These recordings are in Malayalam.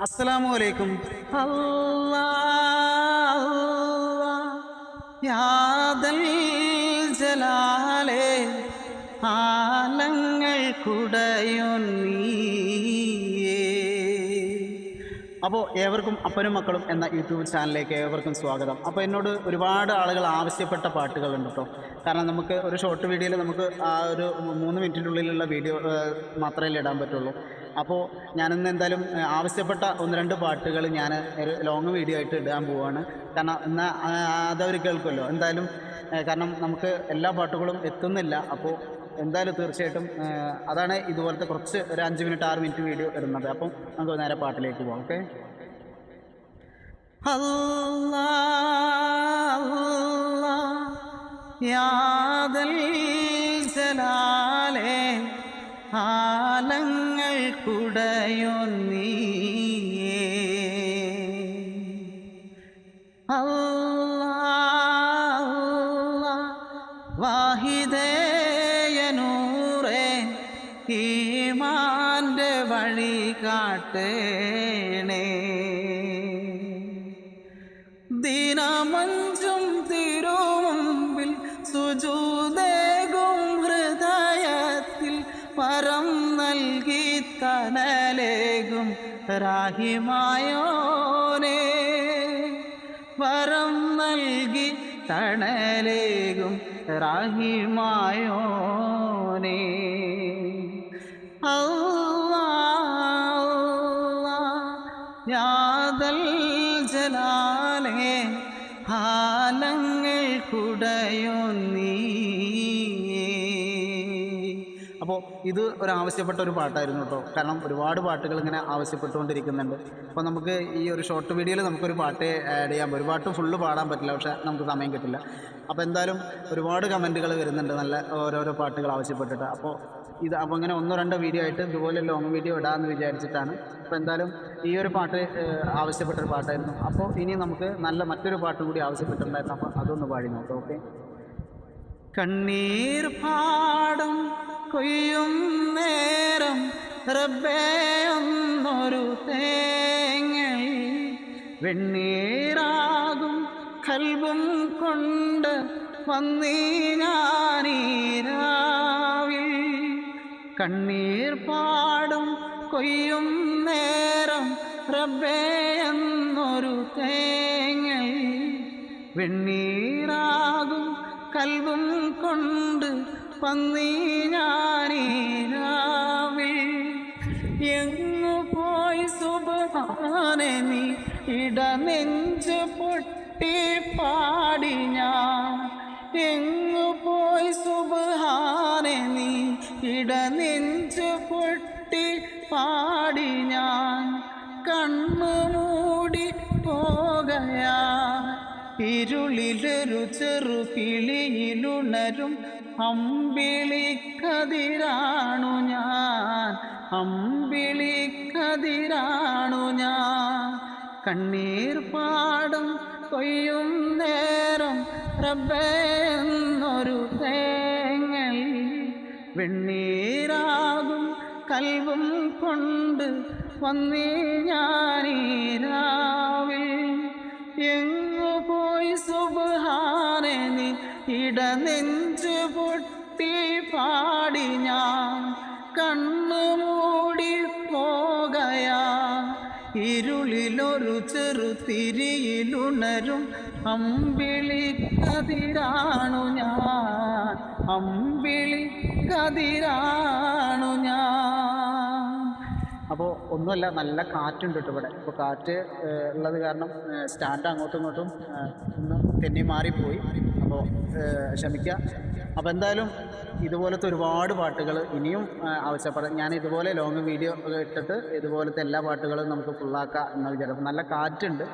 അസ്സലാമു അലൈക്കും. യാദൽ ജലാലേ ആലങ്ങൾ കുടയൊന്നീയേ. അപ്പോൾ ഏവർക്കും അപ്പനും മക്കളും എന്ന യൂട്യൂബ് ചാനലിലേക്ക് ഏവർക്കും സ്വാഗതം. അപ്പോൾ എന്നോട് ഒരുപാട് ആളുകൾ ആവശ്യപ്പെട്ട പാട്ടുകളുണ്ട് കേട്ടോ. കാരണം നമുക്ക് ഒരു ഷോർട്ട് വീഡിയോയിൽ നമുക്ക് ആ ഒരു 3 മിനിറ്റിനുള്ളിലുള്ള വീഡിയോ മാത്രമേ ഇടാൻ പറ്റുള്ളൂ. അപ്പോൾ ഞാനിന്ന് എന്തായാലും ആവശ്യപ്പെട്ട 1-2 പാട്ടുകൾ ഞാൻ ഒരു ലോങ് വീഡിയോ ആയിട്ട് ഇടാൻ പോവുകയാണ്. കാരണം എന്നാൽ അതവർ കേൾക്കുമല്ലോ എന്തായാലും. കാരണം നമുക്ക് എല്ലാ പാട്ടുകളും എത്തുന്നില്ല. അപ്പോൾ എന്തായാലും തീർച്ചയായിട്ടും അതാണ് ഇതുപോലത്തെ കുറച്ച് ഒരു 5 മിനിറ്റ് 6 മിനിറ്റ് വീഡിയോ ഇടുന്നത്. അപ്പം നമുക്ക് നേരെ പാട്ടിലേക്ക് പോകാം. ഓക്കെ. യാദൽ ജലാലേ ആലങ്ങൾ കുടയൊന്നീയേ. വാഹിദേയനൂറേ ഈമാൻ്റെ വഴി കാട്ടേണേ. ദിനമഞ്ചും തിരുമുമ്പിൽ സുജൂദേകും ഹൃദയത്തിൽ വരം നൽകി തണലേകും റാഹിമായോനേ. വരം നൽകി തണലേകും റാഹിമായോനേ. യാദൽ ജലാലേ ആലങ്ങൾ കുടയൊന്നീയേ. അപ്പോൾ ഇത് ഒരാവശ്യപ്പെട്ട ഒരു പാട്ടായിരുന്നു കേട്ടോ. കാരണം ഒരുപാട് പാട്ടുകൾ ഇങ്ങനെ ആവശ്യപ്പെട്ടുകൊണ്ടിരിക്കുന്നുണ്ട്. അപ്പോൾ നമുക്ക് ഈ ഒരു ഷോർട്ട് വീഡിയോയിൽ നമുക്കൊരു പാട്ട് ആഡ് ചെയ്യാം. ഒരു പാട്ട് ഫുള്ള് പാടാൻ പറ്റില്ല, പക്ഷേ നമുക്ക് സമയം കിട്ടില്ല. അപ്പോൾ എന്തായാലും ഒരുപാട് കമൻറ്റുകൾ വരുന്നുണ്ട് നല്ല ഓരോരോ പാട്ടുകൾ ആവശ്യപ്പെട്ടിട്ട്. അപ്പോൾ അങ്ങനെ 1-2 വീഡിയോ ആയിട്ട് ഇതുപോലെ ലോങ് വീഡിയോ ഇടാമെന്ന് വിചാരിച്ചിട്ടാണ്. അപ്പോൾ എന്തായാലും ഈ ഒരു പാട്ട് ആവശ്യപ്പെട്ടൊരു പാട്ടായിരുന്നു. അപ്പോൾ ഇനി നമുക്ക് നല്ല മറ്റൊരു പാട്ടും കൂടി ആവശ്യപ്പെട്ടിട്ടുണ്ടായിരുന്നു. അപ്പോൾ അതൊന്ന് പാടി നോക്കാം. ഓക്കെ. കണ്ണീർ പാടം കൊയ്യും നേരം റബ്ബേ ഒന്നൊരു തേങ്ങൽ വെണ്ണീറാകും കൽബും കൊണ്ട് വന്നീ ഞാനീരാവിൽ. കണ്ണീർ പാടും കൊയ്യും നേരം റബ്ബേ എന്നൊരു തേങ്ങൽ വെണ്ണീറാകും കൽബും കൊണ്ട് വന്നീ ഞാനീരാവിൽ. എങ്ങു പോയി സുബ്ഹാനെ നീ ഇടനെഞ്ചു പൊട്ടി പാടി ഞാൻ. എങ്ങു പോയി സുബ്ഹാനെ നീ ഇടനെഞ്ചു പൊട്ടി പാടി ഞാൻ. കണ്ണു മൂടി പോകയാ ഇരുളിലൊരു ചെറു കിളിയിലുണരും അമ്പിളിക്കതിരാണു ഞാൻ. അമ്പിളിക്കതിരാണു ഞാൻ. കണ്ണീർ പാടും കൊയ്യും നേരം റബ്ബേ എന്നൊരു തേങ്ങൽ വെണ്ണീരാകും കൽവും കൊണ്ട് വന്നീ ഞാനീരാവിൽ. എങ്ങു പോയി സുബ്ഹാനെ നീ ഇടനെഞ്ചു പൊട്ടി പാടി ഞാൻ. കണ്ണു മൂടി പോകയാ ഇരുളിലൊരു ചെറു തിരിയിലുണരും അമ്പിളിക്കതിരാണു ഞാൻ. അമ്പിളിക്കതിരാണു ഞാൻ. അപ്പോൾ ഒന്നുമല്ല, നല്ല കാറ്റുണ്ട് കേട്ടോ ഇവിടെ. ഇപ്പോൾ കാറ്റ് ഉള്ളത് കാരണം സ്റ്റാൻഡ് അങ്ങോട്ടും ഇങ്ങോട്ടും ഒന്ന് തെന്നി മാറിപ്പോയി. അപ്പോൾ ക്ഷമിക്കുക. അപ്പോൾ എന്തായാലും ഇതുപോലത്തെ ഒരുപാട് പാട്ടുകൾ ഇനിയും ആവശ്യപ്പെടാം. ഞാൻ ഇതുപോലെ ലോങ് വീഡിയോ ഇട്ടിട്ട് ഇതുപോലത്തെ എല്ലാ പാട്ടുകളും നമുക്ക് ഫുള്ളാക്കാം എന്ന് വിചാരിക്കും. നല്ല കാറ്റുണ്ട്.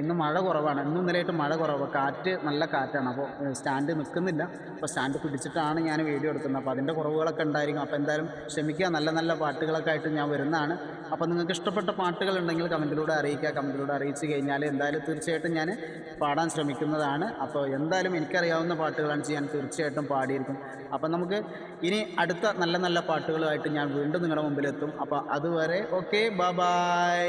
ഇന്ന് മഴ കുറവാണ്. ഇന്നും ഇന്നലെയായിട്ട് മഴ കുറവ്. കാറ്റ് നല്ല കാറ്റാണ്. അപ്പോൾ സ്റ്റാൻഡ് നിൽക്കുന്നില്ല. അപ്പോൾ സ്റ്റാൻഡ് പിടിച്ചിട്ടാണ് ഞാൻ വീഡിയോ എടുക്കുന്നത്. അപ്പോൾ അതിൻ്റെ കുറവുകളൊക്കെ ഉണ്ടായിരിക്കും. അപ്പോൾ എന്തായാലും ക്ഷമിക്കുക. നല്ല നല്ല പാട്ടുകളൊക്കെ ആയിട്ട് ഞാൻ വരുന്നതാണ്. അപ്പോൾ നിങ്ങൾക്ക് ഇഷ്ടപ്പെട്ട പാട്ടുകളുണ്ടെങ്കിൽ കമൻറ്റിലൂടെ അറിയിക്കുക. കമൻറ്റിലൂടെ അറിയിച്ച് കഴിഞ്ഞാൽ എന്തായാലും തീർച്ചയായിട്ടും ഞാൻ പാടാൻ ശ്രമിക്കുന്നതാണ്. അപ്പോൾ എന്തായാലും എനിക്കറിയാവുന്ന പാട്ടുകളാണ് ഞാൻ തീർച്ചയായിട്ടും പാടിയിരിക്കും. അപ്പം നമുക്ക് ഇനി അടുത്ത നല്ല നല്ല പാട്ടുകളുമായിട്ട് ഞാൻ വീണ്ടും നിങ്ങളുടെ മുമ്പിലെത്തും. അപ്പോൾ അതുവരെ ഓക്കെ, ബൈ.